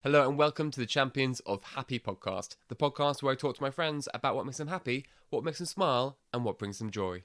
Hello and welcome to the Champions of Happy podcast, the podcast where I talk to my friends about what makes them happy, what makes them smile, and what brings them joy.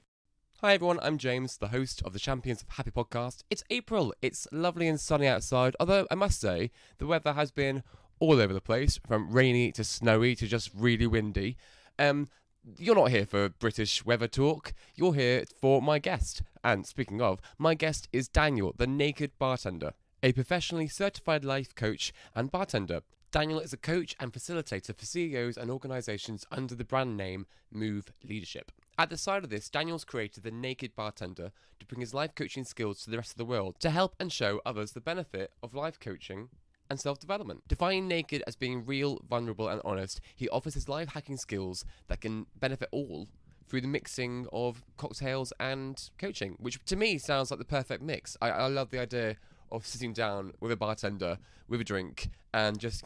Hi everyone, I'm James, the host of the Champions of Happy podcast. It's April, it's lovely and sunny outside, although I must say, the weather has been all over the place, from rainy to snowy to just really windy. You're not here for British weather talk, you're here for my guest. And speaking of, my guest is Daniel, the naked bartender, a professionally certified life coach and bartender. Daniel is a coach and facilitator for CEOs and organisations under the brand name Move Leadership. At the side of this, Daniel's created the Naked Bartender to bring his life coaching skills to the rest of the world, to help and show others the benefit of life coaching and self-development. Defining naked as being real, vulnerable and honest, he offers his life hacking skills that can benefit all through the mixing of cocktails and coaching, which to me sounds like the perfect mix. I love the idea of sitting down with a bartender with a drink and just,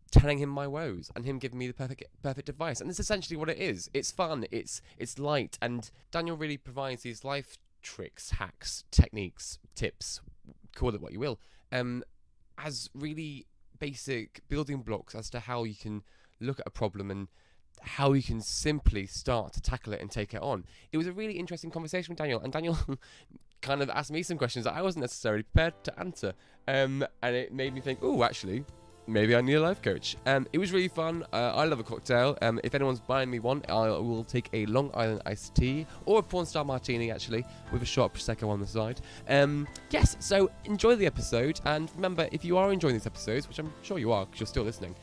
telling him my woes and him giving me the perfect advice. And that's essentially what it is. It's fun, it's light, and Daniel really provides these life tricks, hacks, techniques, tips, call it what you will, as really basic building blocks as to how you can look at a problem and how you can simply start to tackle it and take it on. It was a really interesting conversation with Daniel, and Daniel kind of asked me some questions that I wasn't necessarily prepared to answer, and it made me think, oh, actually, maybe I need a life coach. It was really fun. I love a cocktail. If anyone's buying me one, I will take a Long Island iced tea or a porn star martini, actually, with a shot of Prosecco on the side. Yes, so enjoy the episode. And remember, if you are enjoying these episodes, which I'm sure you are because you're still listening,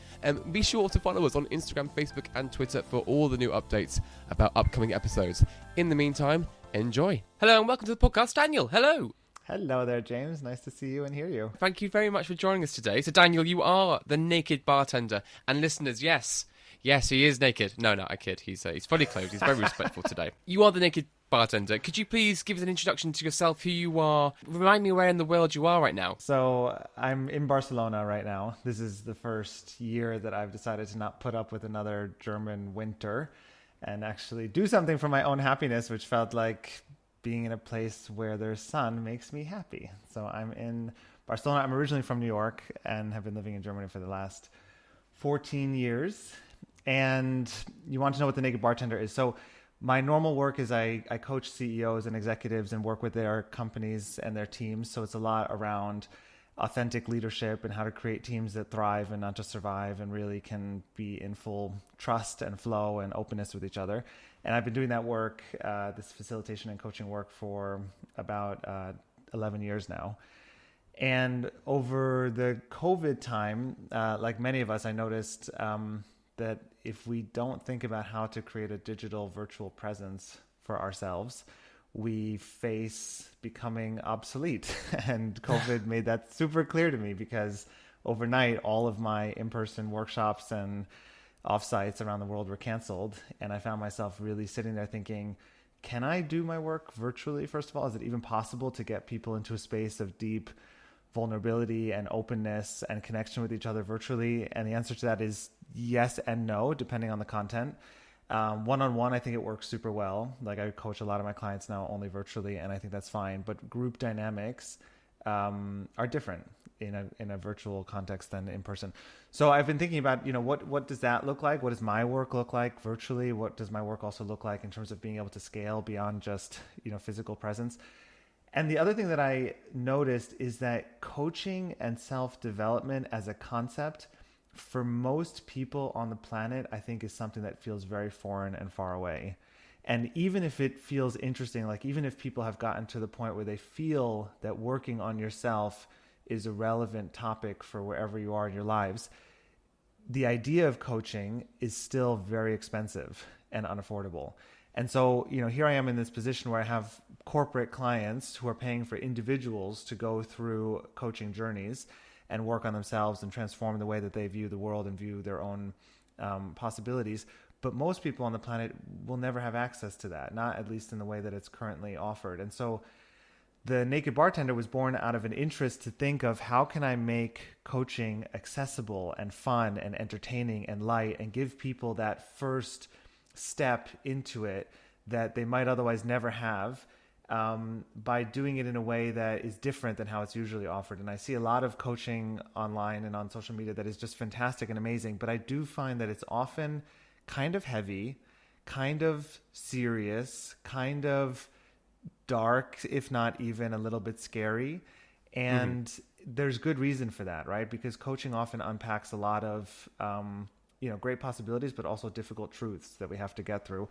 be sure to follow us on Instagram, Facebook and Twitter for all the new updates about upcoming episodes. In the meantime, enjoy. Hello and welcome to the podcast, Daniel. Hello. Hello there, James. Nice to see you and hear you. Thank you very much for joining us today. So, Daniel, you are the naked bartender. And listeners, yes, he is naked. No, I kid. He's fully clothed. He's very respectful today. You are the naked bartender. Could you please give us an introduction to yourself, who you are? Remind me where in the world you are right now. So, I'm in Barcelona right now. This is the first year that I've decided to not put up with another German winter and actually do something for my own happiness, which felt like being in a place where there's sun makes me happy. So I'm in Barcelona. I'm originally from New York and have been living in Germany for the last 14 years. And you want to know what the Naked Bartender is. So my normal work is I coach CEOs and executives and work with their companies and their teams. So it's a lot around authentic leadership and how to create teams that thrive and not just survive and really can be in full trust and flow and openness with each other. And I've been doing that work, this facilitation and coaching work for about 11 years now. And over the COVID time, like many of us, I noticed that if we don't think about how to create a digital virtual presence for ourselves, we face becoming obsolete. And COVID made that super clear to me because overnight, all of my in-person workshops and offsites around the world were canceled. And I found myself really sitting there thinking, can I do my work virtually? First of all, is it even possible to get people into a space of deep vulnerability and openness and connection with each other virtually? And the answer to that is yes and no, depending on the content. One-on-one, I think it works super well. Like I coach a lot of my clients now only virtually, and I think that's fine. But group dynamics are different in a virtual context than in person. So I've been thinking about, what does that look like? What does my work look like virtually? What does my work also look like in terms of being able to scale beyond just, physical presence? And the other thing that I noticed is that coaching and self-development as a concept for most people on the planet, I think is something that feels very foreign and far away. And even if it feels interesting, like even if people have gotten to the point where they feel that working on yourself is a relevant topic for wherever you are in your lives, the idea of coaching is still very expensive and unaffordable. And so, here I am in this position where I have corporate clients who are paying for individuals to go through coaching journeys and work on themselves and transform the way that they view the world and view their own possibilities. But most people on the planet will never have access to that, not at least in the way that it's currently offered. And so the Naked Bartender was born out of an interest to think of how can I make coaching accessible and fun and entertaining and light and give people that first step into it that they might otherwise never have, by doing it in a way that is different than how it's usually offered. And I see a lot of coaching online and on social media that is just fantastic and amazing, but I do find that it's often kind of heavy, kind of serious, kind of dark, if not even a little bit scary. And there's good reason for that, right? Because coaching often unpacks a lot of, great possibilities, but also difficult truths that we have to get through.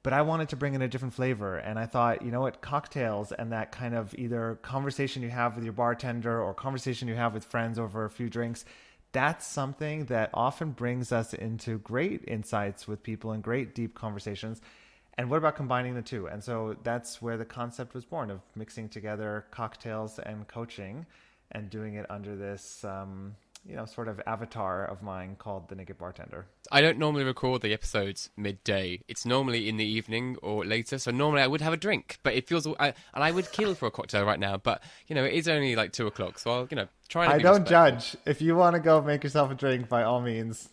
But I wanted to bring in a different flavor. And I thought, cocktails and that kind of either conversation you have with your bartender or conversation you have with friends over a few drinks, that's something that often brings us into great insights with people and great deep conversations. And what about combining the two? And so that's where the concept was born, of mixing together cocktails and coaching and doing it under this, sort of avatar of mine called the Naked Bartender. I don't normally record the episodes midday. It's normally in the evening or later. So normally I would have a drink, but it feels, and I would kill for a cocktail right now. But, it is only like 2:00. So I'll, try and I be don't respectful. judge. If you want to go make yourself a drink, by all means.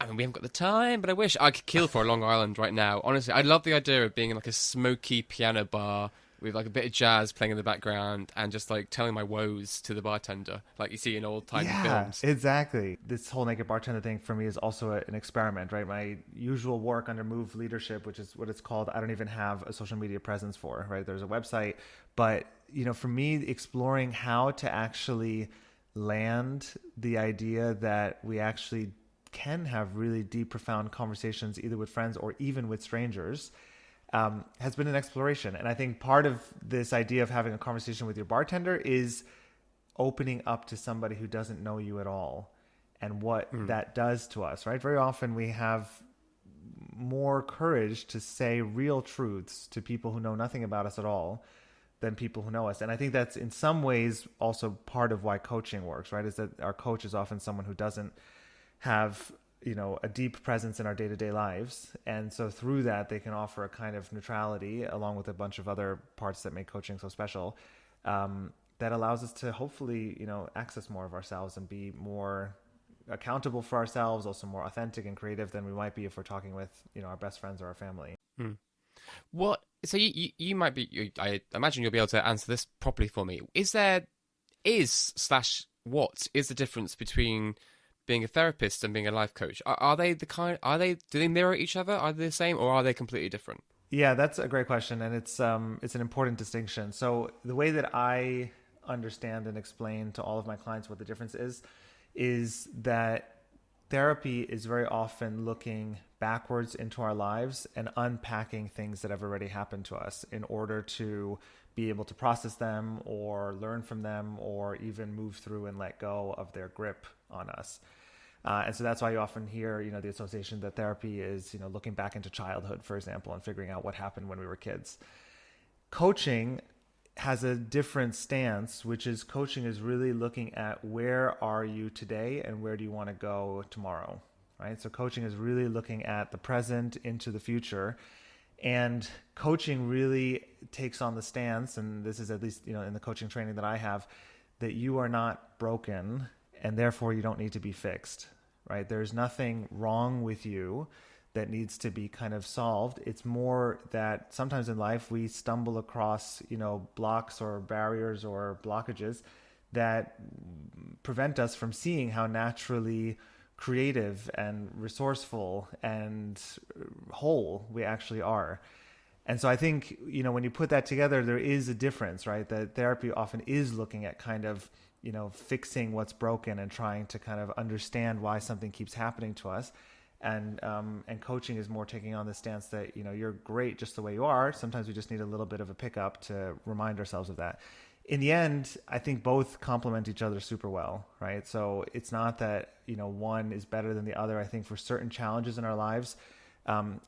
I mean, we haven't got the time, but I wish I could kill for a Long Island right now. Honestly, I love the idea of being in like a smoky piano bar with like a bit of jazz playing in the background and just like telling my woes to the bartender, like you see in old time films. Exactly. This whole Naked Bartender thing for me is also an experiment, right? My usual work under Move Leadership, which is what it's called, I don't even have a social media presence for, right? There's a website, but for me, exploring how to actually land the idea that we actually can have really deep, profound conversations either with friends or even with strangers has been an exploration. And I think part of this idea of having a conversation with your bartender is opening up to somebody who doesn't know you at all and what that does to us, right? Very often we have more courage to say real truths to people who know nothing about us at all than people who know us. And I think that's in some ways also part of why coaching works, right? Is that our coach is often someone who doesn't have a deep presence in our day-to-day lives. And so through that, they can offer a kind of neutrality along with a bunch of other parts that make coaching so special, that allows us to hopefully, access more of ourselves and be more accountable for ourselves, also more authentic and creative than we might be if we're talking with, our best friends or our family. So you might be, I imagine you'll be able to answer this properly for me. What is the difference between being a therapist and being a life coach? Do they mirror each other? Are they the same or are they completely different? Yeah, that's a great question. And it's an important distinction. So the way that I understand and explain to all of my clients what the difference is that therapy is very often looking backwards into our lives and unpacking things that have already happened to us in order to be able to process them or learn from them or even move through and let go of their grip on us. And so that's why you often hear, the association that therapy is, looking back into childhood, for example, and figuring out what happened when we were kids. Coaching has a different stance, which is coaching is really looking at where are you today and where do you want to go tomorrow, right? So coaching is really looking at the present into the future. And coaching really takes on the stance, and this is at least, in the coaching training that I have, that you are not broken and therefore you don't need to be fixed, right? There's nothing wrong with you that needs to be kind of solved. It's more that sometimes in life we stumble across, blocks or barriers or blockages that prevent us from seeing how naturally creative and resourceful and whole we actually are. And so I think, when you put that together, there is a difference, right? That therapy often is looking at kind of, fixing what's broken and trying to kind of understand why something keeps happening to us. And coaching is more taking on the stance that, you're great just the way you are. Sometimes we just need a little bit of a pickup to remind ourselves of that. In the end, I think both complement each other super well, right? So it's not that, one is better than the other. I think for certain challenges in our lives,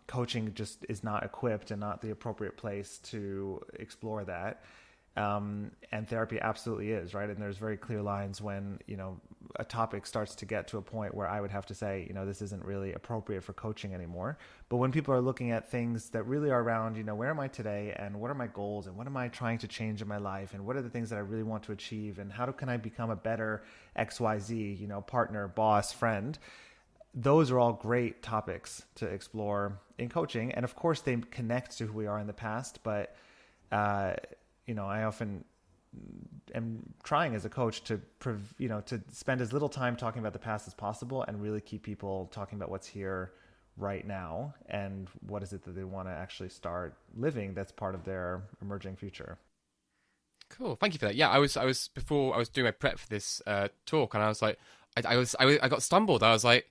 coaching just is not equipped and not the appropriate place to explore that. And therapy absolutely is, right? And there's very clear lines when, a topic starts to get to a point where I would have to say, this isn't really appropriate for coaching anymore. But when people are looking at things that really are around, where am I today and what are my goals and what am I trying to change in my life and what are the things that I really want to achieve and how can I become a better XYZ, partner, boss, friend, those are all great topics to explore in coaching. And of course they connect to who we are in the past, but I often am trying as a coach to, to spend as little time talking about the past as possible and really keep people talking about what's here right now and what is it that they want to actually start living that's part of their emerging future. Cool. Thank you for that. Yeah, before I was doing my prep for this talk, and I was like, I got stumbled. I was like,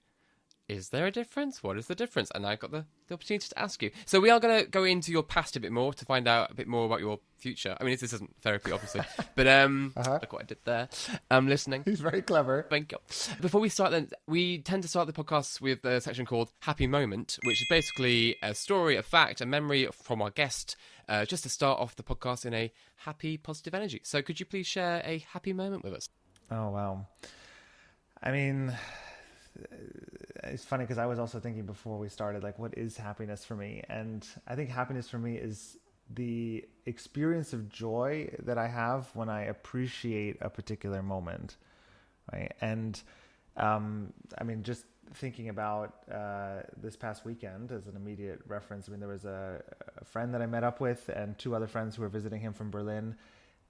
is there a difference? What is the difference? And I got the opportunity to ask you. So we are going to go into your past a bit more to find out a bit more about your future. I mean, this isn't therapy, obviously, but look what I did there. I'm listening. He's very clever. Thank you. Before we start, then, we tend to start the podcast with a section called Happy Moment, which is basically a story, a fact, a memory from our guest, just to start off the podcast in a happy, positive energy. So could you please share a happy moment with us? Oh, wow. I mean, it's funny because I was also thinking before we started, like, what is happiness for me? And I think happiness for me is the experience of joy that I have when I appreciate a particular moment, right? And I mean, just thinking about this past weekend as an immediate reference, I mean, there was a friend that I met up with and two other friends who were visiting him from Berlin.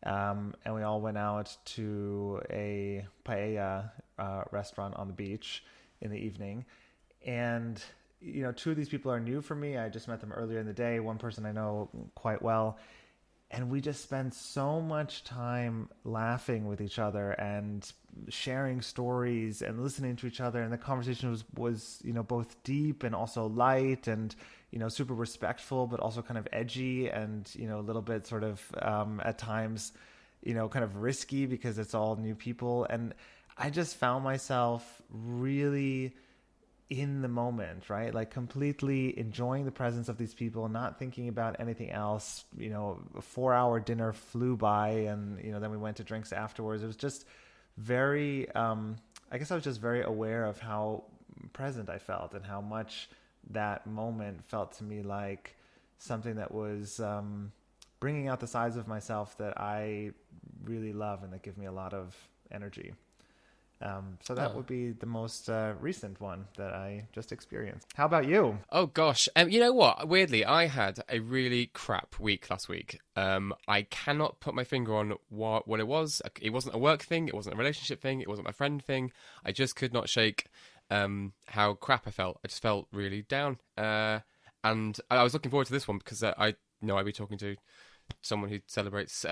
And we all went out to a paella restaurant on the beach in the evening. And, two of these people are new for me. I just met them earlier in the day. One person I know quite well. And we just spent so much time laughing with each other and sharing stories and listening to each other. And the conversation was both deep and also light and, super respectful, but also kind of edgy and, a little bit sort of at times, kind of risky because it's all new people. And I just found myself really in the moment, right? Like completely enjoying the presence of these people, not thinking about anything else. A 4-hour dinner flew by and, then we went to drinks afterwards. It was just very, I guess I was just very aware of how present I felt and how much that moment felt to me like something that was bringing out the sides of myself that I really love and that give me a lot of energy. So that would be the most recent one that I just experienced. How about you? Oh, gosh. You know what? Weirdly, I had a really crap week last week. I cannot put my finger on what it was. It wasn't a work thing. It wasn't a relationship thing. It wasn't my friend thing. I just could not shake how crap I felt. I just felt really down. And I was looking forward to this one because I know I'd be talking to someone who celebrates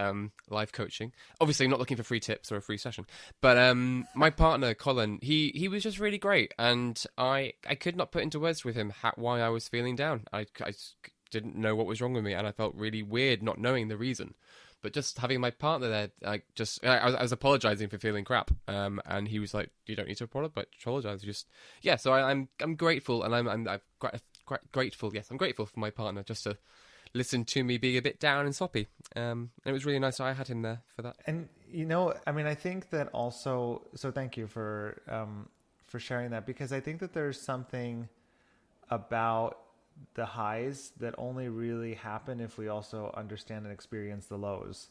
life coaching. Obviously not looking for free tips or a free session, but my partner Colin, he was just really great, and I could not put into words with him why I was feeling down. I didn't know what was wrong with me, and I felt really weird not knowing the reason. But just having my partner there, I was apologizing for feeling crap, and he was like, "You don't need to apologize. So I'm grateful, and I'm quite grateful. Yes, I'm grateful for my partner just to listen to me being a bit down and sloppy. And it was really nice. I had him there for that. And I mean, I think that also. So thank you for sharing that, because I think that there's something about the highs that only really happen if we also understand and experience the lows,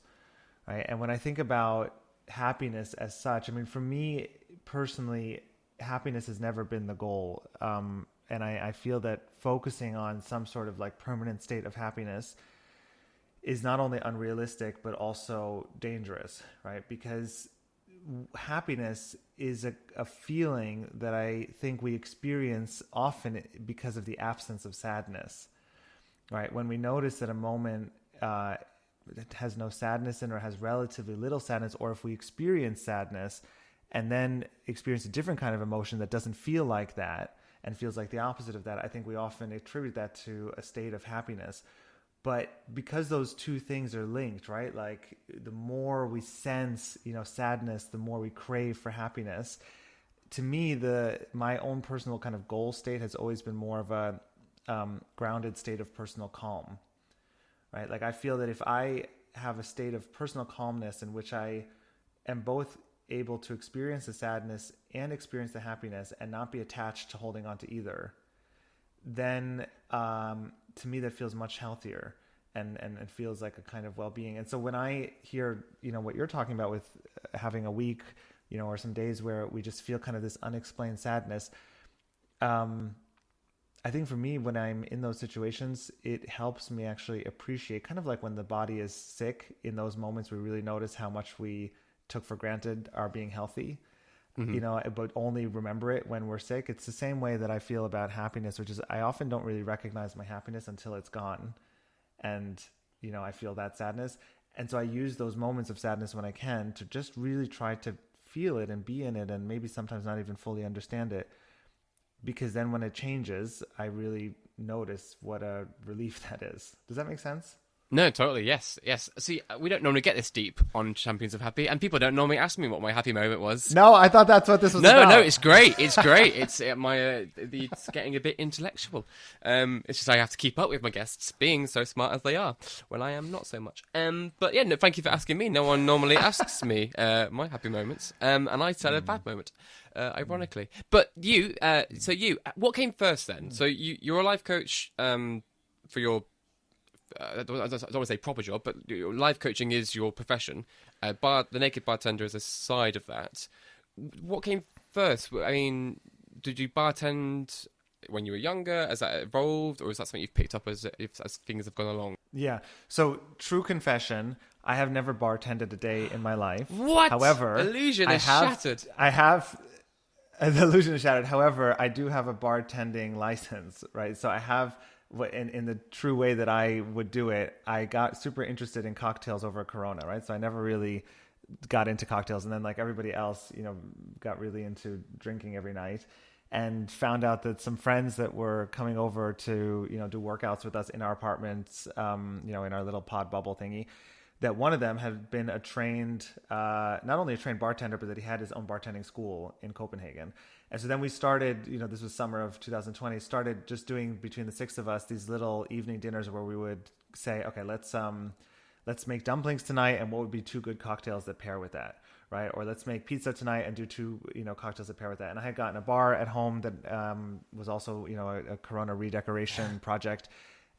right? And when I think about happiness as such, I mean, for me personally, happiness has never been the goal. And I feel that focusing on some sort of like permanent state of happiness is not only unrealistic, but also dangerous, right? Because happiness is a feeling that I think we experience often because of the absence of sadness, right? When we notice that a moment has no sadness in, or has relatively little sadness, or if we experience sadness and then experience a different kind of emotion that doesn't feel like that and feels like the opposite of that, I think we often attribute that to a state of happiness. But because those two things are linked, right? Like the more we sense, sadness, the more we crave for happiness. To me, my own personal kind of goal state has always been more of a grounded state of personal calm, right? Like I feel that if I have a state of personal calmness in which I am both able to experience the sadness and experience the happiness and not be attached to holding on to either, then to me that feels much healthier and it feels like a kind of well-being. And so when I hear what you're talking about with having a week or some days where we just feel kind of this unexplained sadness, I think for me, when I'm in those situations, it helps me actually appreciate, kind of like when the body is sick, in those moments we really notice how much we took for granted our being healthy, but only remember it when we're sick. It's the same way that I feel about happiness, which is I often don't really recognize my happiness until it's gone. And, I feel that sadness. And so I use those moments of sadness when I can to just really try to feel it and be in it, and maybe sometimes not even fully understand it. Because then when it changes, I really notice what a relief that is. Does that make sense? No, totally. Yes. See, we don't normally get this deep on Champions of Happy, and people don't normally ask me what my happy moment was. No, I thought that's what this was about. No, it's great. It's great. It's it's getting a bit intellectual. It's just I have to keep up with my guests being so smart as they are when I am not so much. But yeah, no, thank you for asking me. No one normally asks me my happy moments, and I tell a bad moment, ironically. But you, what came first then? So you're a life coach for your. I don't want to say proper job, but life coaching is your profession. The Naked Bartender is a side of that. What came first? I mean, did you bartend when you were younger? Has that evolved, or is that something you've picked up as things have gone along? Yeah. So, true confession, I have never bartended a day in my life. What? However, illusion is shattered. The illusion is shattered. However, I do have a bartending license, right? So I have. In the true way that I would do it, I got super interested in cocktails over Corona, right? So I never really got into cocktails. And then like everybody else, got really into drinking every night, and found out that some friends that were coming over to, do workouts with us in our apartments, in our little pod bubble thingy, that one of them had been a trained, not only a trained bartender, but that he had his own bartending school in Copenhagen. And so then we started, this was summer of 2020, started just doing between the six of us these little evening dinners where we would say, okay, let's make dumplings tonight, and what would be two good cocktails that pair with that, right? Or let's make pizza tonight and do two, cocktails that pair with that. And I had gotten a bar at home that was also, a Corona redecoration project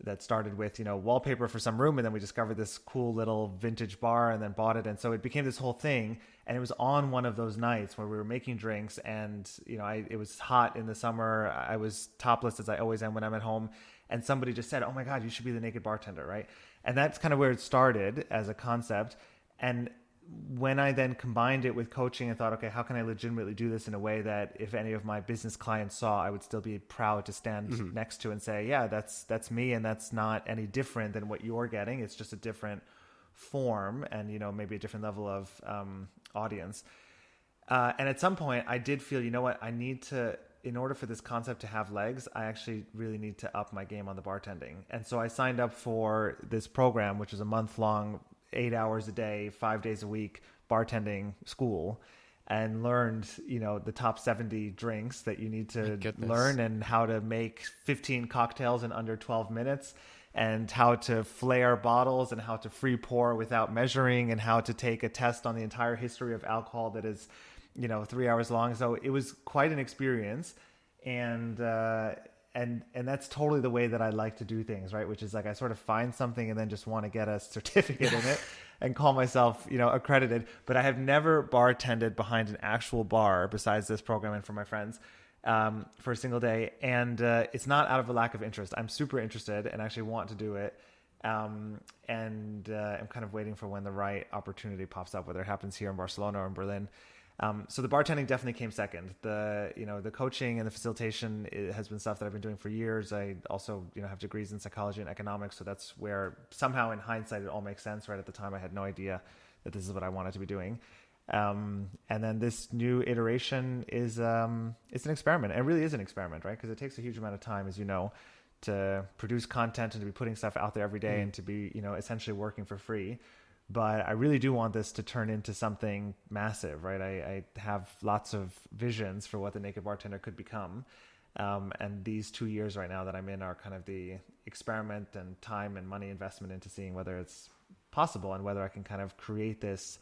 that started with, wallpaper for some room. And then we discovered this cool little vintage bar and then bought it. And so it became this whole thing. And it was on one of those nights where we were making drinks, and, it was hot in the summer. I was topless, as I always am when I'm at home. And somebody just said, oh my God, you should be the Naked Bartender, right? And that's kind of where it started as a concept. And when I then combined it with coaching and thought, okay, how can I legitimately do this in a way that if any of my business clients saw, I would still be proud to stand next to and say, yeah, that's me, and that's not any different than what you're getting. It's just a different form and, maybe a different level of audience. And at some point I did feel, I need to, in order for this concept to have legs, I actually really need to up my game on the bartending. And so I signed up for this program, which is a month-long, 8 hours a day, 5 days a week bartending school, and learned, the top 70 drinks that you need to learn, and how to make 15 cocktails in under 12 minutes, and how to flare bottles, and how to free pour without measuring, and how to take a test on the entire history of alcohol that is, 3 hours long. So it was quite an experience. And that's totally the way that I like to do things, right? Which is like I sort of find something and then just want to get a certificate in it and call myself, accredited. But I have never bartended behind an actual bar besides this program and for my friends for a single day. And it's not out of a lack of interest. I'm super interested and actually want to do it. I'm kind of waiting for when the right opportunity pops up, whether it happens here in Barcelona or in Berlin. So the bartending definitely came second. The coaching and the facilitation has been stuff that I've been doing for years. I also, have degrees in psychology and economics. So that's where somehow in hindsight, it all makes sense. Right at the time, I had no idea that this is what I wanted to be doing. And then this new iteration is, it's an experiment. It really is an experiment, right? Because it takes a huge amount of time, as you know, to produce content and to be putting stuff out there every day and to be, essentially working for free. But I really do want this to turn into something massive, right? I have lots of visions for what the Naked Bartender could become. And these 2 years right now that I'm in are kind of the experiment and time and money investment into seeing whether it's possible and whether I can kind of create this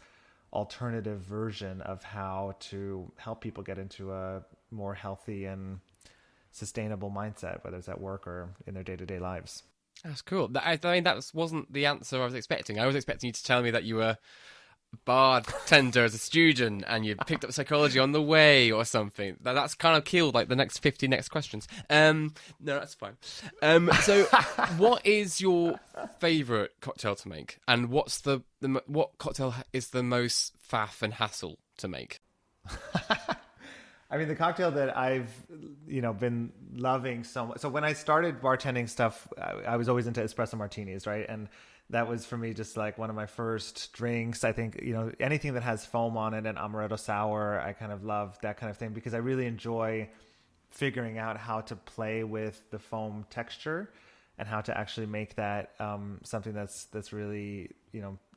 alternative version of how to help people get into a more healthy and sustainable mindset, whether it's at work or in their day-to-day lives. That's cool. I mean, that wasn't the answer I was expecting. I was expecting you to tell me that you were bartender as a student and you picked up psychology on the way or something. That's kind of killed like the next 50 next questions. No, that's fine. So what is your favorite cocktail to make, and what's what cocktail is the most faff and hassle to make? I mean, the cocktail that I've, been loving so much. So when I started bartending stuff, I was always into espresso martinis, right? And that was for me just like one of my first drinks. I think, anything that has foam on it and amaretto sour, I kind of love that kind of thing because I really enjoy figuring out how to play with the foam texture and how to actually make that something that's really,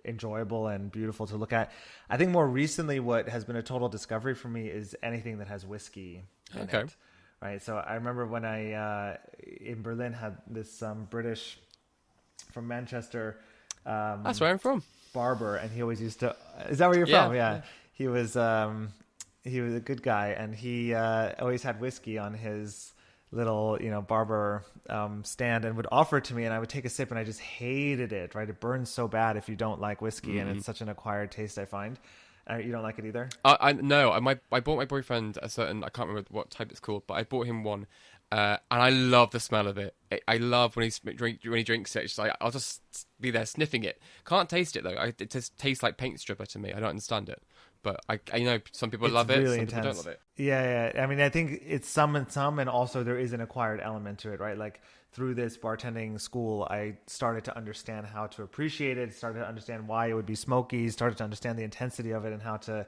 enjoyable and beautiful to look at. I think more recently what has been a total discovery for me is anything that has whiskey in it, right? So I remember when I in Berlin had this British from Manchester, that's where I'm from, barber, and he always used to, is that where you're from? Yeah. He was a good guy, and he always had whiskey on his little barber stand and would offer it to me, and I would take a sip and I just hated it, right? It burns so bad if you don't like whiskey, and it's such an acquired taste, I find. You don't like it either? No, I bought my boyfriend a certain, I can't remember what type it's called, but I bought him one, and I love the smell of it. I love when he drinks it. It's like I'll just be there sniffing it. Can't taste it though. It just tastes like paint stripper to me. I don't understand it. But I know some people love it, really some intense. people don't love it. Yeah. I mean, I think it's some, and also there is an acquired element to it, right? Like through this bartending school, I started to understand how to appreciate it, started to understand why it would be smoky, started to understand the intensity of it and how to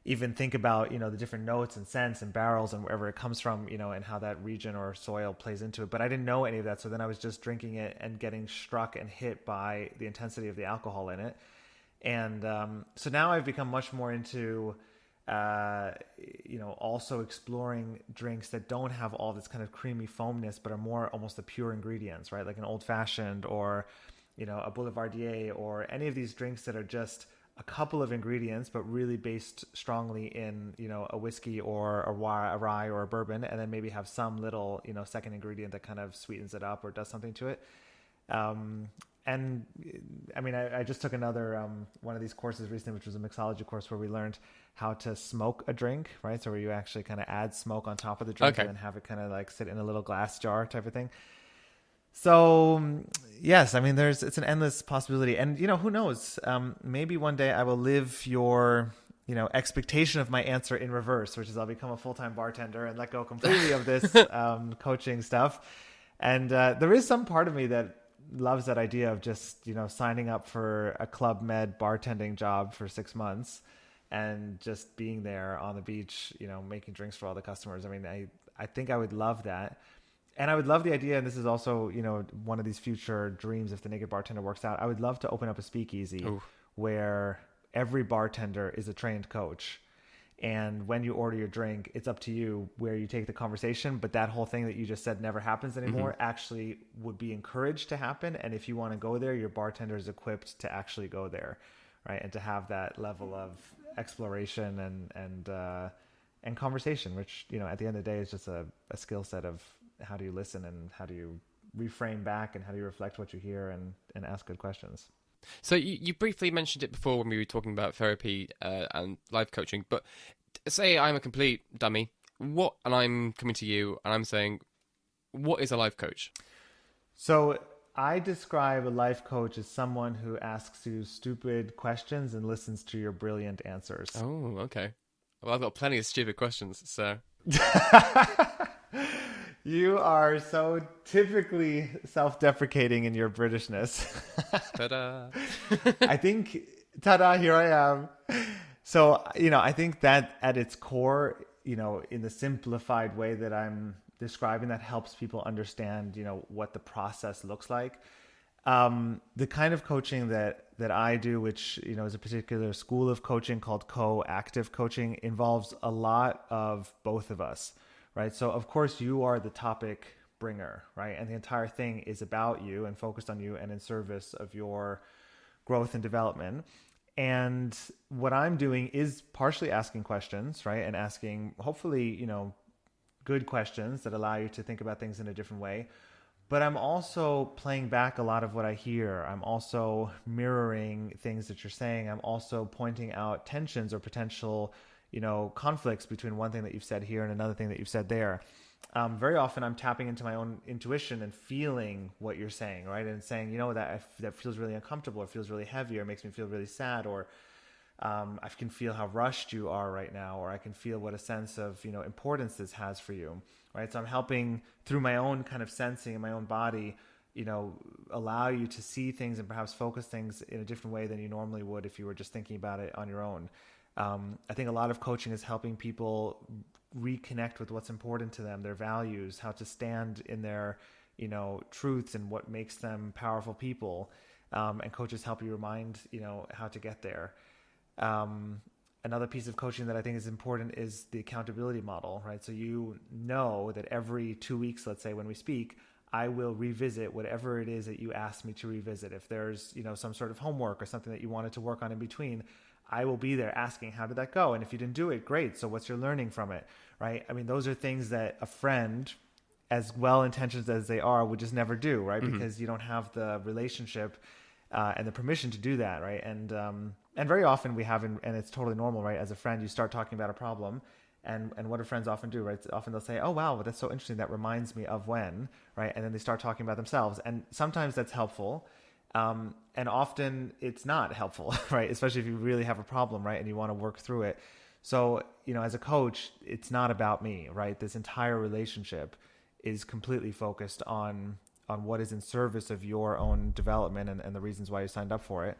even think about, the different notes and scents and barrels and wherever it comes from, and how that region or soil plays into it. But I didn't know any of that. So then I was just drinking it and getting struck and hit by the intensity of the alcohol in it. And so now I've become much more into, also exploring drinks that don't have all this kind of creamy foamness, but are more almost the pure ingredients, right? Like an old fashioned or, a Boulevardier, or any of these drinks that are just a couple of ingredients, but really based strongly in, a whiskey or a rye or a bourbon, and then maybe have some little, second ingredient that kind of sweetens it up or does something to it. And I mean, I just took another one of these courses recently, which was a mixology course where we learned how to smoke a drink, right? So where you actually kind of add smoke on top of the drink and then have it kind of like sit in a little glass jar type of thing. So yes, I mean, it's an endless possibility. And, who knows? Maybe one day I will live your, expectation of my answer in reverse, which is I'll become a full-time bartender and let go completely of this coaching stuff. And there is some part of me that loves that idea of just, signing up for a Club Med bartending job for 6 months and just being there on the beach, making drinks for all the customers. I mean, I think I would love that. And I would love the idea, and this is also, one of these future dreams if the Naked Bartender works out, I would love to open up a speakeasy where every bartender is a trained coach. And when you order your drink, it's up to you where you take the conversation. But that whole thing that you just said never happens anymore actually would be encouraged to happen. And if you want to go there, your bartender is equipped to actually go there, right? And to have that level of exploration and conversation, which, at the end of the day is just a skill set of how do you listen and how do you reframe back and how do you reflect what you hear and ask good questions. So you briefly mentioned it before when we were talking about therapy and life coaching, but say I'm a complete dummy, and I'm coming to you and I'm saying, what is a life coach? So I describe a life coach as someone who asks you stupid questions and listens to your brilliant answers. Oh, okay. Well, I've got plenty of stupid questions, so... You are so typically self-deprecating in your Britishness. Ta-da. I think, ta-da, here I am. So, I think that at its core, in the simplified way that I'm describing, that helps people understand, what the process looks like. The kind of coaching that I do, which, is a particular school of coaching called co-active coaching, involves a lot of both of us. Right. So, of course, you are the topic bringer, right? And the entire thing is about you and focused on you and in service of your growth and development. And what I'm doing is partially asking questions, right? And asking, hopefully, good questions that allow you to think about things in a different way. but I'm also playing back a lot of what I hear. I'm also mirroring things that you're saying. I'm also pointing out tensions or potential, conflicts between one thing that you've said here and another thing that you've said there. Very often I'm tapping into my own intuition and feeling what you're saying, right? And saying, that feels really uncomfortable, or feels really heavy, or makes me feel really sad, or I can feel how rushed you are right now, or I can feel what a sense of, importance this has for you, right? So I'm helping through my own kind of sensing in my own body, allow you to see things and perhaps focus things in a different way than you normally would if you were just thinking about it on your own. I think a lot of coaching is helping people reconnect with what's important to them, their values, how to stand in their, truths and what makes them powerful people. And coaches help you remind, how to get there. Another piece of coaching that I think is important is the accountability model, right? So that every 2 weeks, let's say when we speak, I will revisit whatever it is that you asked me to revisit. If there's, some sort of homework or something that you wanted to work on in between, I will be there asking, how did that go? And if you didn't do it, great. So what's your learning from it, right? I mean, those are things that a friend, as well-intentioned as they are, would just never do, right? Mm-hmm. Because you don't have the relationship and the permission to do that, right? And very often we have, and it's totally normal, right? As a friend, you start talking about a problem, and what do friends often do, right? Often they'll say, oh, wow, that's so interesting. That reminds me of when, right? And then they start talking about themselves. And sometimes that's helpful. And often it's not helpful, right? Especially if you really have a problem, right? And you want to work through it. So, as a coach, it's not about me, right? This entire relationship is completely focused on what is in service of your own development and the reasons why you signed up for it.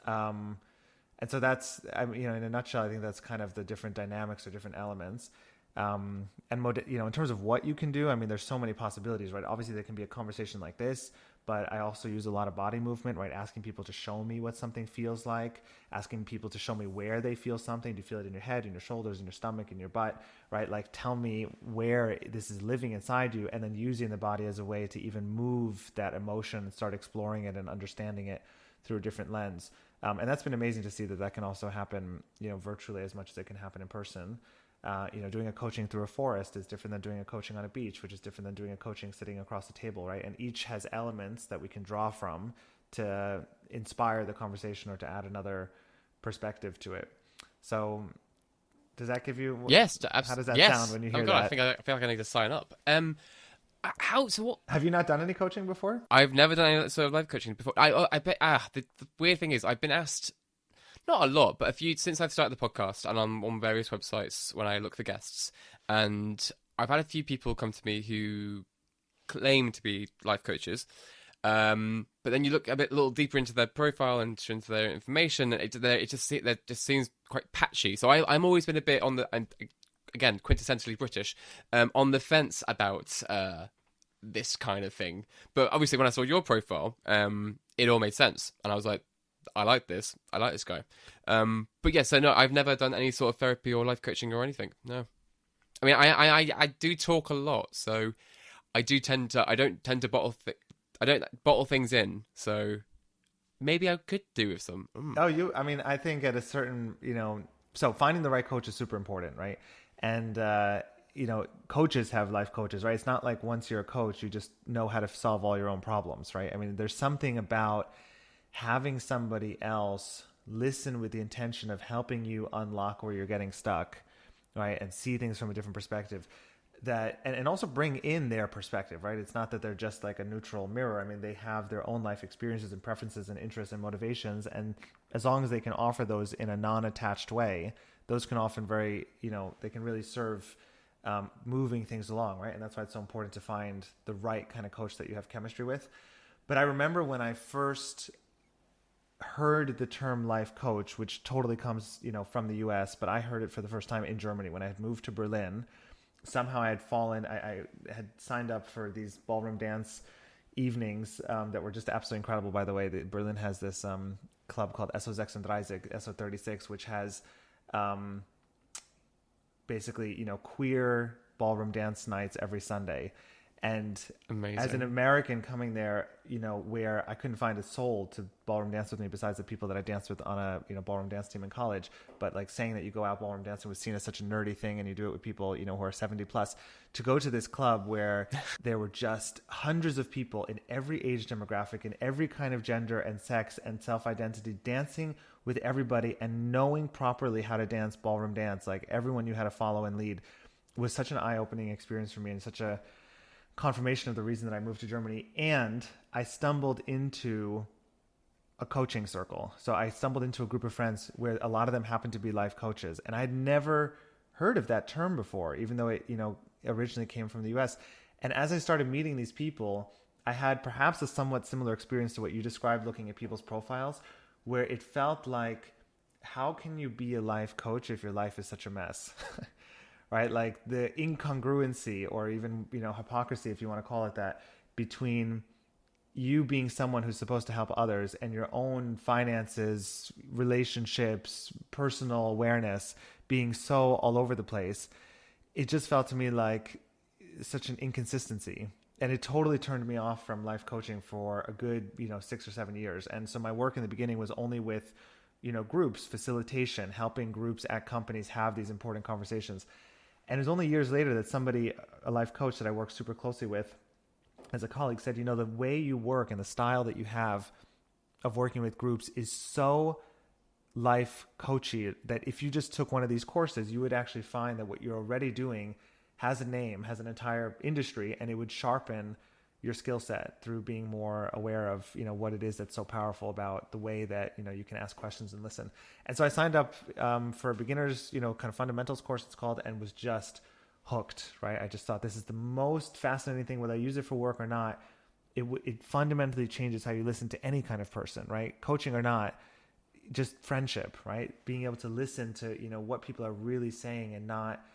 And so that's, in a nutshell, I think that's kind of the different dynamics or different elements. And in terms of what you can do, there's so many possibilities, right? Obviously there can be a conversation like this, but I also use a lot of body movement, right? Asking people to show me what something feels like, asking people to show me where they feel something. Do you feel it in your head, in your shoulders, in your stomach, in your butt, right? Like tell me where this is living inside you, and then using the body as a way to even move that emotion and start exploring it and understanding it through a different lens. And that's been amazing to see that can also happen, virtually as much as it can happen in person. Doing a coaching through a forest is different than doing a coaching on a beach, which is different than doing a coaching sitting across the table, right? And each has elements that we can draw from to inspire the conversation or to add another perspective to it. So does that give you... Yes, how does that sound when you hear that? I feel like I need to sign up. What have you not done any coaching before? I've never done any sort of life coaching before. The weird thing is I've been asked, not a lot, but a few since I've started the podcast, and I'm on various websites when I look for guests, and I've had a few people come to me who claim to be life coaches, but then you look a little deeper into their profile and into their information, and it just seems quite patchy. So I'm always been a bit on the, and again, quintessentially British, on the fence about this kind of thing. But obviously when I saw your profile, it all made sense, and I was like, I like this guy. But yeah, so no, I've never done any sort of therapy or life coaching or anything. No. I do talk a lot, so I don't tend to bottle things in, so maybe I could do with some. I think at a certain, so finding the right coach is super important, right? And, coaches have life coaches, right? It's not like once you're a coach, you just know how to solve all your own problems, right? There's something about having somebody else listen with the intention of helping you unlock where you're getting stuck, right? And see things from a different perspective, and also bring in their perspective, right? It's not that they're just like a neutral mirror. They have their own life experiences and preferences and interests and motivations. And as long as they can offer those in a non-attached way, those can often they can really serve moving things along, right? And that's why it's so important to find the right kind of coach that you have chemistry with. But I remember when I first heard the term life coach, which totally comes, from the US, but I heard it for the first time in Germany when I had moved to Berlin. Somehow I had signed up for these ballroom dance evenings that were just absolutely incredible. By the way, Berlin has this club called SO36, which has basically, queer ballroom dance nights every Sunday. And Amazing. as an American coming there, where I couldn't find a soul to ballroom dance with me besides the people that I danced with on a ballroom dance team in college, but like saying that you go out ballroom dancing was seen as such a nerdy thing, and you do it with people, who are 70 plus, to go to this club where there were just hundreds of people in every age demographic, in every kind of gender and sex and self-identity, dancing with everybody and knowing properly how to dance ballroom dance, like everyone knew how to follow and lead, was such an eye-opening experience for me, and such a confirmation of the reason that I moved to Germany. And I stumbled into a coaching circle. So I stumbled into a group of friends where a lot of them happened to be life coaches. And I'd never heard of that term before, even though it, originally came from the US. And as I started meeting these people, I had perhaps a somewhat similar experience to what you described, looking at people's profiles, where it felt like, how can you be a life coach if your life is such a mess? Right? Like the incongruency, or even, hypocrisy, if you want to call it that, between you being someone who's supposed to help others and your own finances, relationships, personal awareness being so all over the place. It just felt to me like such an inconsistency. And it totally turned me off from life coaching for a good, 6 or 7 years. And so my work in the beginning was only with, groups, facilitation, helping groups at companies have these important conversations. And it was only years later that somebody, a life coach that I work super closely with as a colleague, said, the way you work and the style that you have of working with groups is so life coachy that if you just took one of these courses, you would actually find that what you're already doing has a name, has an entire industry, and it would sharpen your skill set through being more aware of, what it is that's so powerful about the way that, you can ask questions and listen. And so I signed up for a beginner's, kind of fundamentals course, it's called, and was just hooked, right? I just thought, this is the most fascinating thing, whether I use it for work or not. It fundamentally changes how you listen to any kind of person, right? Coaching or not, just friendship, right? Being able to listen to, what people are really saying, and not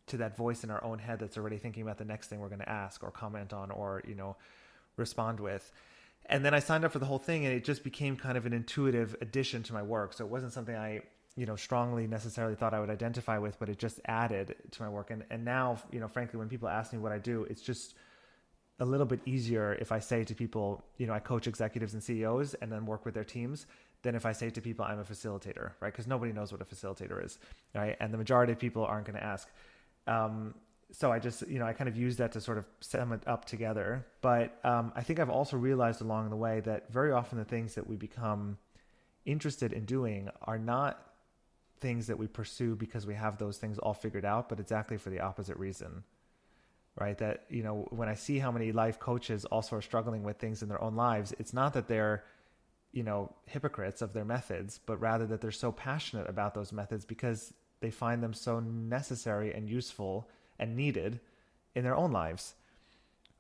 to that voice in our own head that's already thinking about the next thing we're going to ask or comment on or, respond with. And then I signed up for the whole thing, and it just became kind of an intuitive addition to my work. So it wasn't something I, strongly necessarily thought I would identify with, but it just added to my work. And now, frankly, when people ask me what I do, it's just a little bit easier if I say to people, I coach executives and CEOs and then work with their teams, than if I say to people, I'm a facilitator, right? Because nobody knows what a facilitator is, right? And the majority of people aren't going to ask. So I just, I kind of use that to sort of sum it up together. But I think I've also realized along the way that very often the things that we become interested in doing are not things that we pursue because we have those things all figured out, but exactly for the opposite reason, right? That, when I see how many life coaches also are struggling with things in their own lives, it's not that they're, hypocrites of their methods, but rather that they're so passionate about those methods because they find them so necessary and useful and needed in their own lives,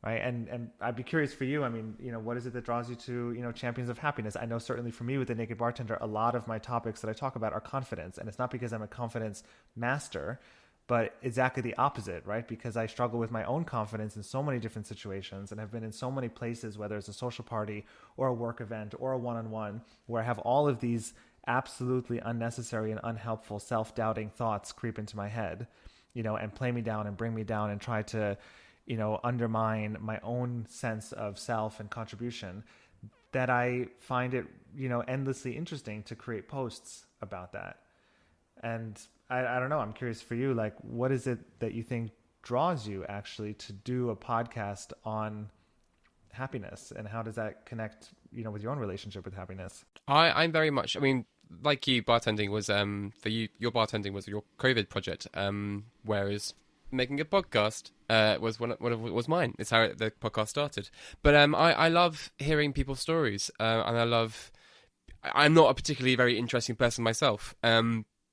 right? And I'd be curious for you. I mean, what is it that draws you to, champions of happiness? I know certainly for me with the Naked Bartender, a lot of my topics that I talk about are confidence, and it's not because I'm a confidence master, but exactly the opposite, right? Because I struggle with my own confidence in so many different situations and have been in so many places, whether it's a social party or a work event or a one-on-one, where I have all of these absolutely unnecessary and unhelpful self-doubting thoughts creep into my head, and play me down and bring me down and try to, undermine my own sense of self and contribution, that I find it, endlessly interesting to create posts about that. And I don't know, I'm curious for you, like, what is it that you think draws you actually to do a podcast on happiness, and how does that connect, with your own relationship with happiness? I'm very much, like you, bartending was, for you, your bartending was your COVID project, whereas making a podcast was mine. It's how the podcast started. But I love hearing people's stories, and I'm not a particularly very interesting person myself,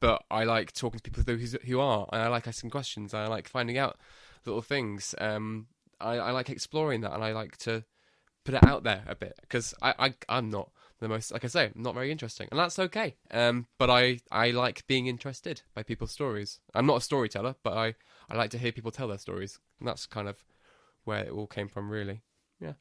but I like talking to people who are, and I like asking questions, and I like finding out little things. I like exploring that, and I like to put it out there a bit, because I'm not the most, like I say, not very interesting, and that's okay. But I like being interested by people's stories. I'm not a storyteller, but I like to hear people tell their stories, and that's kind of where it all came from, really. Yeah.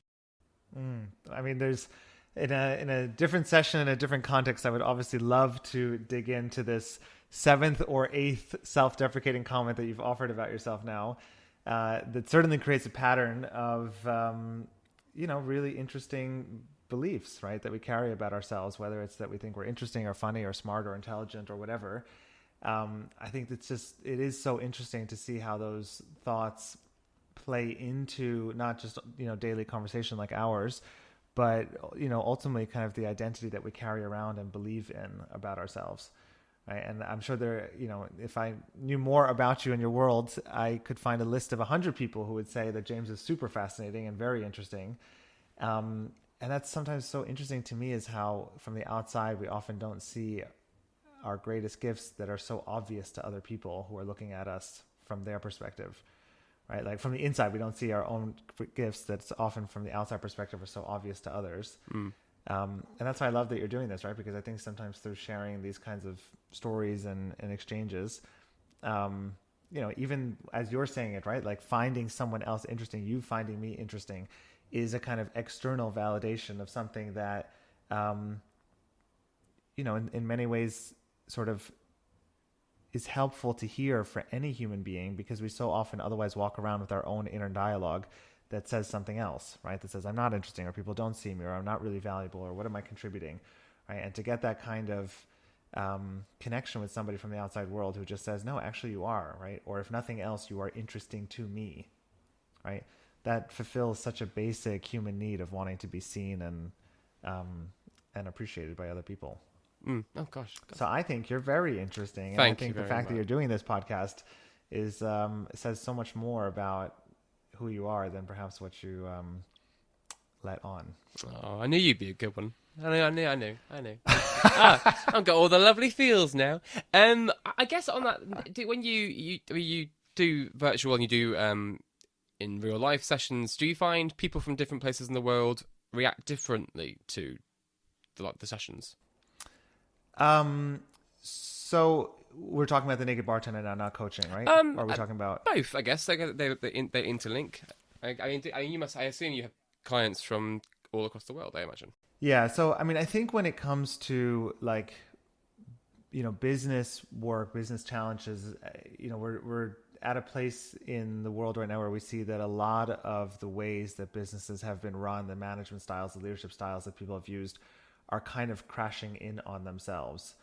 I mean, there's in a different session, in a different context, I would obviously love to dig into this 7th or 8th self-deprecating comment that you've offered about yourself now. that certainly creates a pattern of, really interesting beliefs, right, that we carry about ourselves, whether it's that we think we're interesting or funny or smart or intelligent or whatever. I think it is so interesting to see how those thoughts play into not just, daily conversation like ours, but, ultimately kind of the identity that we carry around and believe in about ourselves. Right. And I'm sure if I knew more about you and your world, I could find a list of 100 people who would say that James is super fascinating and very interesting. And that's sometimes so interesting to me, is how from the outside, we often don't see our greatest gifts that are so obvious to other people who are looking at us from their perspective, right? Like from the inside, we don't see our own gifts that's often from the outside perspective are so obvious to others. And that's why I love that you're doing this, right? Because I think sometimes through sharing these kinds of stories and exchanges, even as you're saying it, right? Like finding someone else interesting, you finding me interesting, is a kind of external validation of something that, in many ways sort of is helpful to hear for any human being, because we so often otherwise walk around with our own inner dialogue that says something else, right? That says, I'm not interesting, or people don't see me, or I'm not really valuable, or what am I contributing, right? And to get that kind of connection with somebody from the outside world who just says, no, actually you are, right? Or if nothing else, you are interesting to me, right? That fulfills such a basic human need of wanting to be seen and appreciated by other people. Oh gosh. So I think you're very interesting. And Thank I think you the very fact much. that you're doing this podcast is says so much more about who you are than perhaps what you let on. Oh, I knew you'd be a good one. I knew. I've got all the lovely feels now. I guess on that, when you do virtual and you do in real life sessions, do you find people from different places in the world react differently to the sessions? So we're talking about the naked bartender now, not coaching, right? Or are we talking about both? I guess they interlink. I assume you have clients from all across the world, I imagine. Yeah. So I mean, I think when it comes to business work, business challenges, we're at a place in the world right now where we see that a lot of the ways that businesses have been run, the management styles, the leadership styles that people have used, are kind of crashing in on themselves,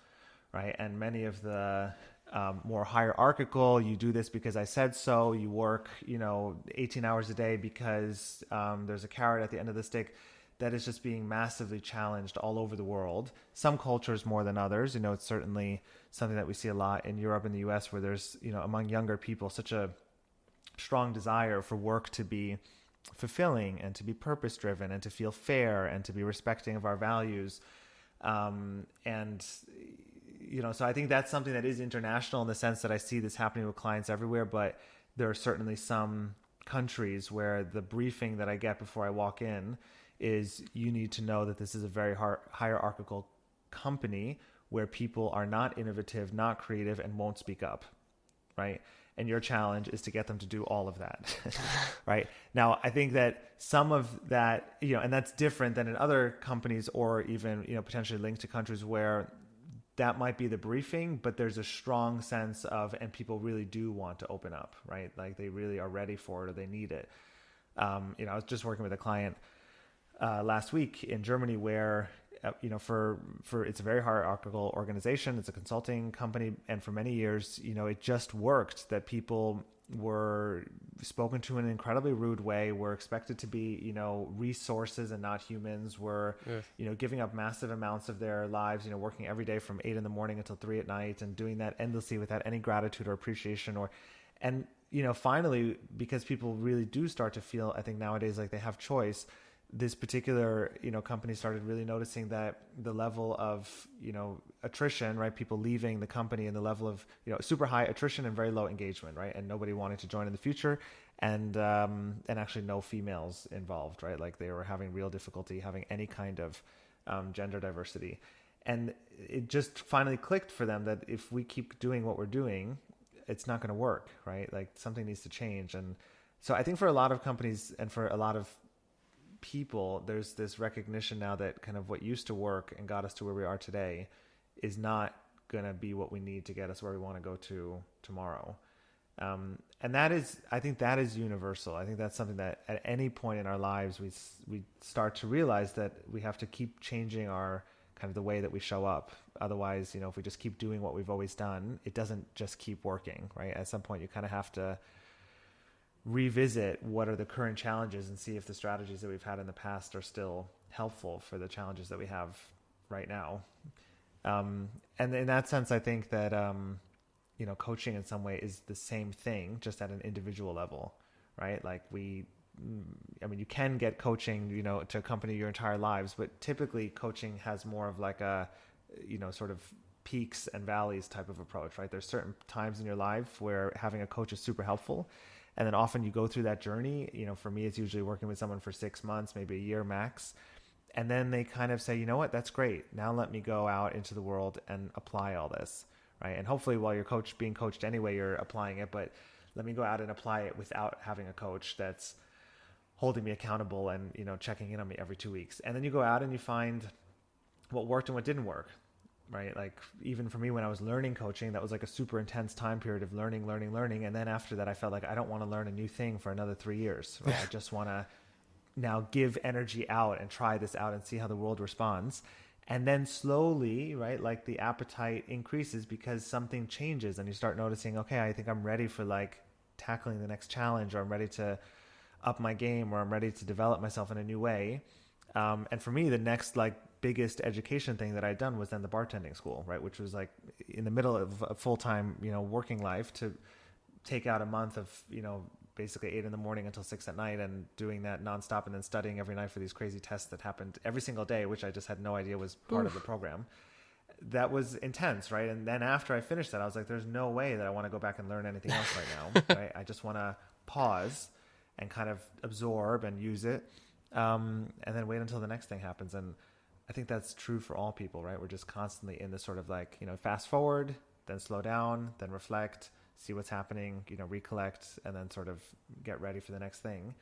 right? And many of the more hierarchical, you do this because I said so, you work 18 hours a day because there's a carrot at the end of the stick, that is just being massively challenged all over the world. Some cultures more than others. It's certainly something that we see a lot in Europe and the US, where there's among younger people such a strong desire for work to be fulfilling and to be purpose driven and to feel fair and to be respecting of our values. So I think that's something that is international in the sense that I see this happening with clients everywhere, but there are certainly some countries where the briefing that I get before I walk in is, you need to know that this is a very hierarchical company where people are not innovative, not creative, and won't speak up, right? And your challenge is to get them to do all of that, right? Now, I think that some of that, and that's different than in other companies, or even, potentially linked to countries where that might be the briefing, but there's a strong sense of, and people really do want to open up, right? Like they really are ready for it, or they need it. I was just working with a client last week in Germany where, for it's a very hierarchical organization. It's a consulting company. And for many years, it just worked that people were spoken to in an incredibly rude way, were expected to be, resources and not humans, were, giving up massive amounts of their lives, working every day from 8 a.m. until 3 p.m. and doing that endlessly without any gratitude or appreciation and finally, because people really do start to feel, I think nowadays, like they have choice, this particular, company started really noticing that the level of, attrition, right? People leaving the company, and the level of, super high attrition and very low engagement, right? And nobody wanted to join in the future, and actually no females involved, right? Like they were having real difficulty having any kind of gender diversity. And it just finally clicked for them that if we keep doing what we're doing, it's not going to work, right? Like something needs to change. And so I think for a lot of companies and for a lot of people, there's this recognition now that kind of what used to work and got us to where we are today is not going to be what we need to get us where we want to go to tomorrow. And And I think that is universal. I think that's something that at any point in our lives, we start to realize that we have to keep changing our kind of the way that we show up. Otherwise, if we just keep doing what we've always done, it doesn't just keep working, right? At some point, you kind of have to revisit what are the current challenges and see if the strategies that we've had in the past are still helpful for the challenges that we have right now. And in that sense, I think that, coaching in some way is the same thing, just at an individual level, right? Like you can get coaching, to accompany your entire lives, but typically coaching has more of like a, sort of peaks and valleys type of approach, right? There's certain times in your life where having a coach is super helpful. And then often you go through that journey. For me, it's usually working with someone for 6 months, maybe a year max. And then they kind of say, you know what, that's great. Now let me go out into the world and apply all this, right? And hopefully while you're being coached anyway, you're applying it, but let me go out and apply it without having a coach that's holding me accountable and, checking in on me every 2 weeks. And then you go out and you find what worked and what didn't work, right? Like even for me, when I was learning coaching, that was like a super intense time period of learning. And then after that, I felt like I don't want to learn a new thing for another 3 years, right? I just want to now give energy out and try this out and see how the world responds. And then slowly, right, like the appetite increases because something changes and you start noticing, okay, I think I'm ready for like tackling the next challenge, or I'm ready to up my game, or I'm ready to develop myself in a new way. And for me, the next like biggest education thing that I'd done was then the bartending school, right? Which was like in the middle of a full-time, working life, to take out a month of, basically 8 a.m. until 6 p.m. and doing that nonstop, and then studying every night for these crazy tests that happened every single day, which I just had no idea was part of the program. That was intense, right? And then after I finished that, I was like, there's no way that I want to go back and learn anything else right now, right? I just want to pause and kind of absorb and use it, and then wait until the next thing happens. And I think that's true for all people, right? We're just constantly in this sort of like, fast forward, then slow down, then reflect, see what's happening, recollect, and then sort of get ready for the next thing.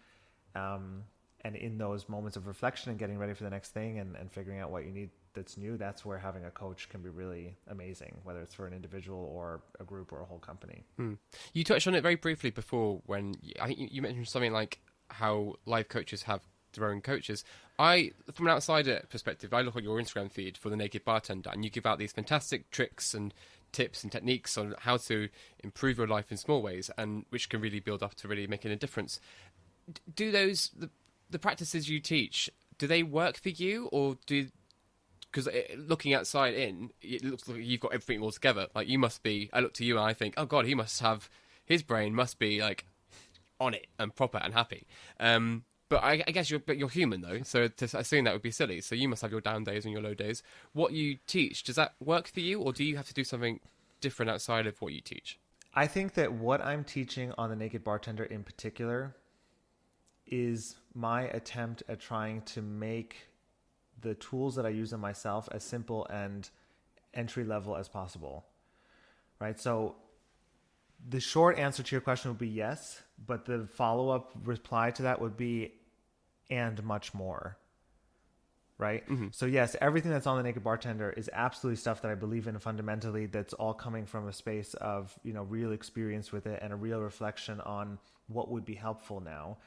And in those moments of reflection and getting ready for the next thing and figuring out what you need that's new, that's where having a coach can be really amazing, whether it's for an individual or a group or a whole company. You touched on it very briefly before when I think you mentioned something like how life coaches have their own coaches. From an outsider perspective, I look at your Instagram feed for the Naked Bartender, and you give out these fantastic tricks and tips and techniques on how to improve your life in small ways, and which can really build up to really making a difference. Do the practices you teach, do they work for you, or because looking outside in, it looks like you've got everything all together. Like I look to you and I think, oh God, his brain must be like on it and proper and happy. But I guess you're human though, so to assume that would be silly. So you must have your down days and your low days. What you teach, does that work for you, or do you have to do something different outside of what you teach? I think that what I'm teaching on the Naked Bartender in particular is my attempt at trying to make the tools that I use on myself as simple and entry level as possible, right? So the short answer to your question would be yes, but the follow-up reply to that would be, and much more, right? Mm-hmm. So yes, everything that's on the Naked Bartender is absolutely stuff that I believe in fundamentally, that's all coming from a space of, real experience with it and a real reflection on what would be helpful now.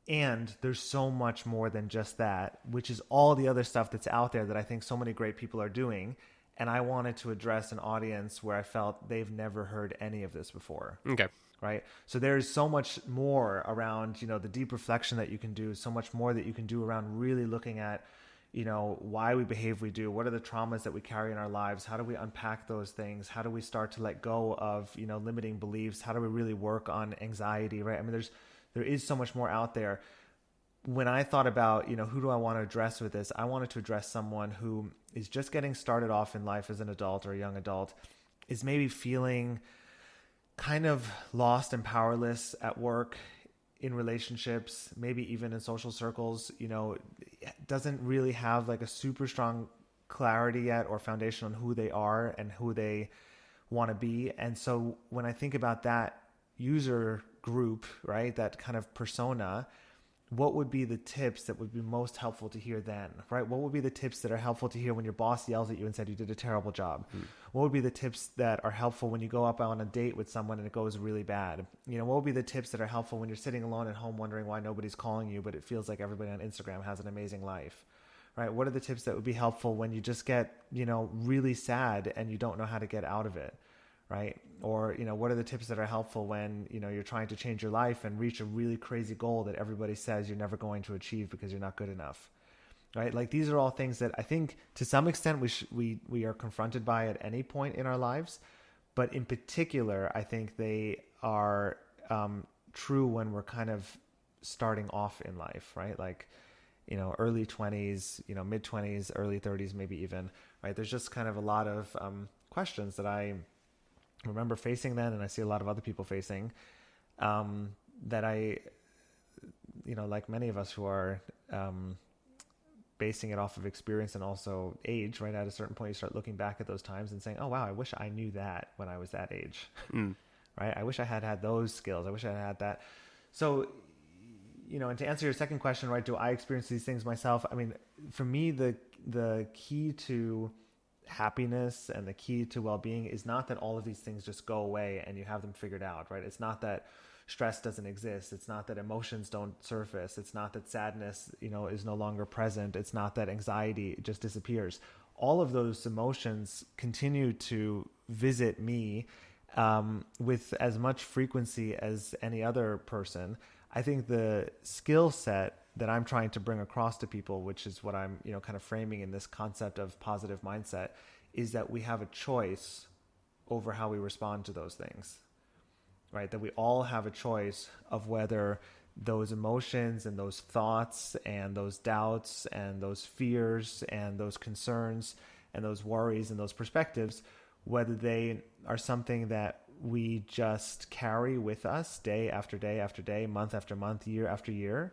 And there's so much more than just that, which is all the other stuff that's out there that I think so many great people are doing. And I wanted to address an audience where I felt they've never heard any of this before. Okay. Right. So there's so much more around, the deep reflection that you can do, so much more that you can do around really looking at, why we behave we do, what are the traumas that we carry in our lives, how do we unpack those things, how do we start to let go of, limiting beliefs, how do we really work on anxiety, right? I mean, there is so much more out there. When I thought about, who do I want to address with this, I wanted to address someone who is just getting started off in life as an adult or a young adult, is maybe feeling kind of lost and powerless at work, in relationships, maybe even in social circles, doesn't really have like a super strong clarity yet or foundation on who they are and who they want to be. And so when I think about that user group, right, that kind of persona, what would be the tips that would be most helpful to hear then, right? What would be the tips that are helpful to hear when your boss yells at you and said you did a terrible job? What would be the tips that are helpful when you go up on a date with someone and it goes really bad? What would be the tips that are helpful when you're sitting alone at home wondering why nobody's calling you, but it feels like everybody on Instagram has an amazing life, right? What are the tips that would be helpful when you just get, really sad and you don't know how to get out of it? Right? Or, what are the tips that are helpful when, you're trying to change your life and reach a really crazy goal that everybody says you're never going to achieve because you're not good enough, right? Like these are all things that I think to some extent we are confronted by at any point in our lives, but in particular, I think they are true when we're kind of starting off in life, right? Like, early 20s, mid 20s, early 30s, maybe even, right? There's just kind of a lot of questions that I remember facing then, and I see a lot of other people facing, that I, like many of us who are basing it off of experience and also age, right? At a certain point, you start looking back at those times and saying, oh, wow, I wish I knew that when I was that age, right? I wish I had those skills. I wish I had that. So, and to answer your second question, right, do I experience these things myself? I mean, for me, the key to happiness and the key to well-being is not that all of these things just go away and you have them figured out, right? It's not that stress doesn't exist. It's not that emotions don't surface. It's not that sadness, is no longer present. It's not that anxiety just disappears. All of those emotions continue to visit me with as much frequency as any other person. I think the skill set that I'm trying to bring across to people, which is what I'm, kind of framing in this concept of positive mindset, is that we have a choice over how we respond to those things, right? That we all have a choice of whether those emotions and those thoughts and those doubts and those fears and those concerns and those worries and those perspectives, whether they are something that we just carry with us day after day after day, month after month, year after year,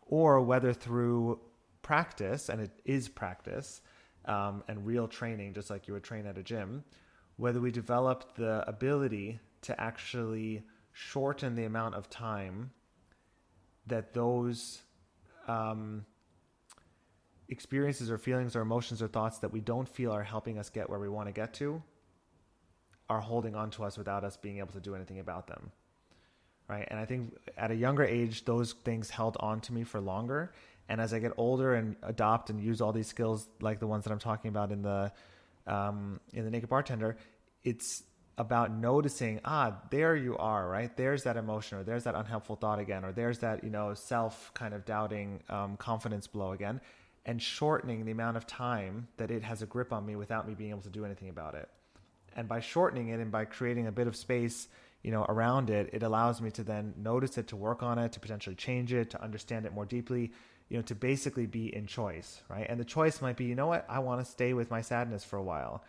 or whether through practice, and it is practice, and real training, just like you would train at a gym, whether we develop the ability to actually shorten the amount of time that those experiences or feelings or emotions or thoughts that we don't feel are helping us get where we want to get to are holding on to us without us being able to do anything about them. Right. And I think at a younger age, those things held on to me for longer. And as I get older and adopt and use all these skills, like the ones that I'm talking about in the Naked Bartender, it's about noticing, there you are, right? There's that emotion, or there's that unhelpful thought again, or there's that, self kind of doubting confidence blow again, and shortening the amount of time that it has a grip on me without me being able to do anything about it. And by shortening it and by creating a bit of space around it, it allows me to then notice it, to work on it, to potentially change it, to understand it more deeply, to basically be in choice, right? And the choice might be, you know what, I want to stay with my sadness for a while,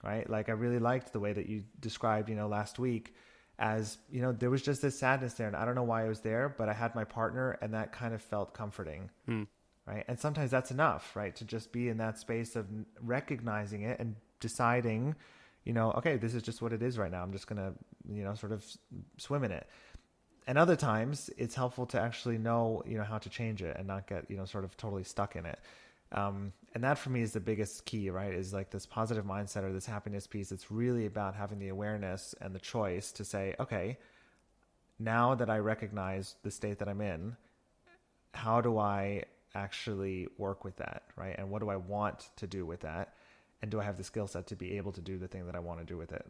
right? Like I really liked the way that you described, last week as, there was just this sadness there and I don't know why it was there, but I had my partner and that kind of felt comforting, right? And sometimes that's enough, right? To just be in that space of recognizing it and deciding, okay, this is just what it is right now. I'm just going to, sort of swim in it. And other times it's helpful to actually know, how to change it and not get, sort of totally stuck in it. And that for me is the biggest key, right? Is like this positive mindset or this happiness piece. It's really about having the awareness and the choice to say, okay, now that I recognize the state that I'm in, how do I actually work with that, right? And what do I want to do with that? And do I have the skill set to be able to do the thing that I want to do with it?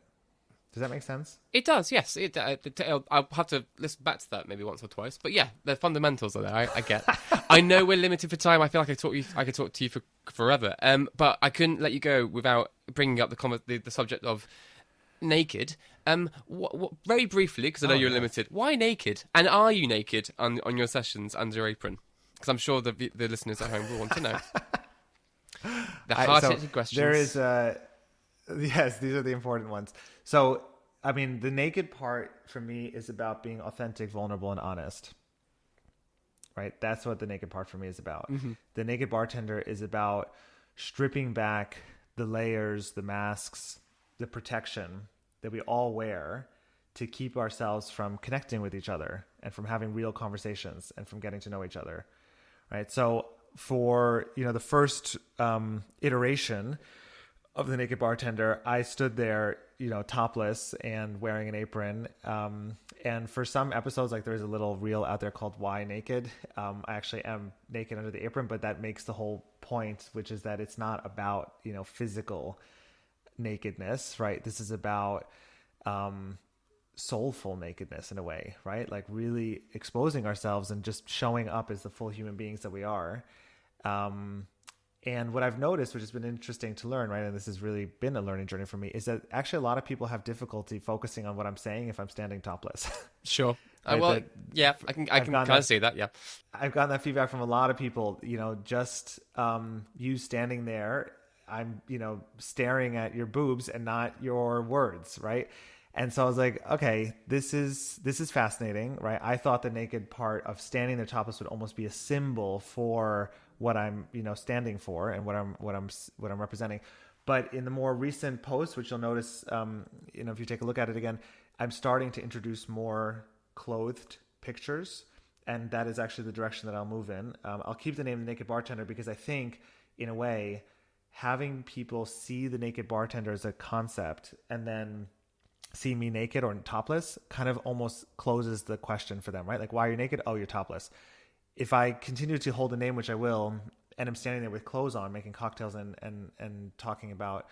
Does that make sense? It does, yes. I'll have to listen back to that maybe once or twice. But yeah, the fundamentals are there. I get. I know we're limited for time. I feel like I could talk to you for forever. But I couldn't let you go without bringing up the subject of naked. What very briefly, because I know you're limited. Why naked? And are you naked on your sessions under your apron? Because I'm sure the listeners at home will want to know. The hard-hitting questions. There is yes, these are the important ones. So, I mean, the naked part for me is about being authentic, vulnerable, and honest. Right? That's what the naked part for me is about. Mm-hmm. The Naked Bartender is about stripping back the layers, the masks, the protection that we all wear to keep ourselves from connecting with each other and from having real conversations and from getting to know each other, right? So for, the first iteration of the Naked Bartender, I stood there, topless and wearing an apron. And for some episodes, like there's a little reel out there called Why Naked? I actually am naked under the apron, but that makes the whole point, which is that it's not about, physical nakedness, right? This is about soulful nakedness in a way, right? Like really exposing ourselves and just showing up as the full human beings that we are. And what I've noticed, which has been interesting to learn, right, and this has really been a learning journey for me, is that actually a lot of people have difficulty focusing on what I'm saying if I'm standing topless. Sure. Right? I can kind of see that. Yeah. I've gotten that feedback from a lot of people, just you standing there, I'm, staring at your boobs and not your words, right? And so I was like, okay, this is fascinating, right? I thought the naked part of standing there topless would almost be a symbol for what I'm, standing for and what I'm representing. But in the more recent posts, which you'll notice, if you take a look at it again, I'm starting to introduce more clothed pictures, and that is actually the direction that I'll move in. I'll keep the name The Naked Bartender because I think, in a way, having people see the Naked Bartender as a concept and then see me naked or topless kind of almost closes the question for them, right? Like, why are you naked? Oh, you're topless. If I continue to hold a name, which I will, and I'm standing there with clothes on, making cocktails and talking about,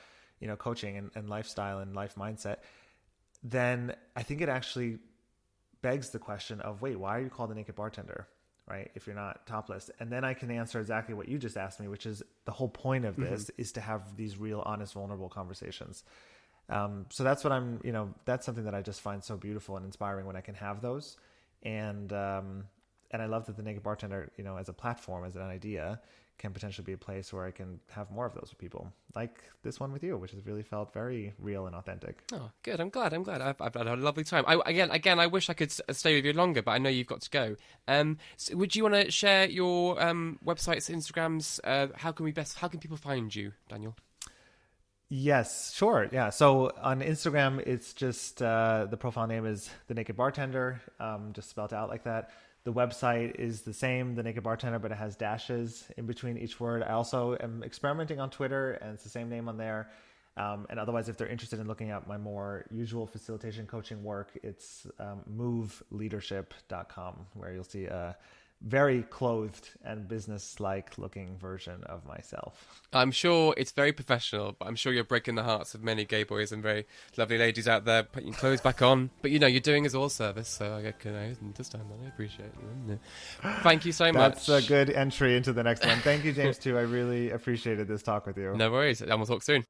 coaching and lifestyle and life mindset, then I think it actually begs the question of, wait, why are you called the Naked Bartender, right? If you're not topless. And then I can answer exactly what you just asked me, which is the whole point of this is to have these real, honest, vulnerable conversations. So that's what that's something that I just find so beautiful and inspiring when I can have those. And I love that the Naked Bartender, as a platform, as an idea, can potentially be a place where I can have more of those with people, like this one with you, which has really felt very real and authentic. Oh, good. I'm glad. I've had a lovely time. I wish I could stay with you longer, but I know you've got to go. So would you want to share your websites, Instagrams? How can people find you, Daniel? Yes, sure. Yeah. So on Instagram, it's just the profile name is The Naked Bartender, just spelled out like that. The website is the same, The Naked Bartender, but it has dashes in between each word. I also am experimenting on Twitter, and it's the same name on there. And otherwise, if they're interested in looking at my more usual facilitation coaching work, it's moveleadership.com, where you'll see a very clothed and business-like looking version of myself. I'm sure it's very professional, but I'm sure you're breaking the hearts of many gay boys and very lovely ladies out there putting your clothes back on. But you're doing us all service, so I understand that. I appreciate it. Thank you so much. That's a good entry into the next one. Thank you, James, too. I really appreciated this talk with you. No worries, and we'll talk soon.